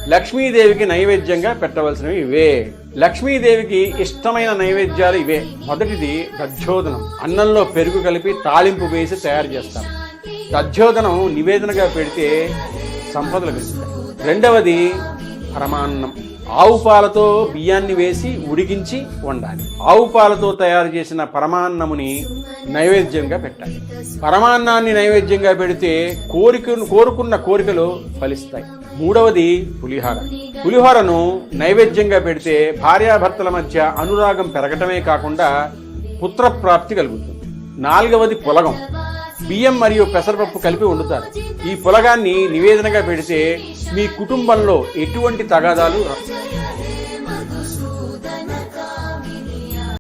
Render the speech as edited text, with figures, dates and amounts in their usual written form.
లక్ష్మీదేవికి నైవేద్యంగా పెట్టవలసినవి ఇవే. లక్ష్మీదేవికి ఇష్టమైన నైవేద్యాలు ఇవే. మొదటిది దధ్యోదనం. అన్నంలో పెరుగు కలిపి తాళింపు వేసి తయారు చేస్తాం. దధ్యోదనం నివేదనగా పెడితే సంపదలు కలుగుతాయి. రెండవది పరమాన్నం. ఆవు పాలతో బియ్యాన్ని వేసి ఉడికించి వండాలి. ఆవు పాలతో తయారు చేసిన పరమాన్నముని నైవేద్యంగా పెట్టాలి. పరమాన్నాన్ని నైవేద్యంగా పెడితే కోరుకున్న కోరికలు ఫలిస్తాయి. మూడవది పులిహోర. పులిహోరను నైవేద్యంగా పెడితే భార్యాభర్తల మధ్య అనురాగం పెరగటమే కాకుండా పుత్రప్రాప్తి కలుగుతుంది. నాలుగవది పులగం. బియ్యం మరియు పెసరపప్పు కలిపి వండుతారు. ఈ పులగాన్ని నివేదనగా పెడితే మీ కుటుంబంలో ఎటువంటి తగాదాలు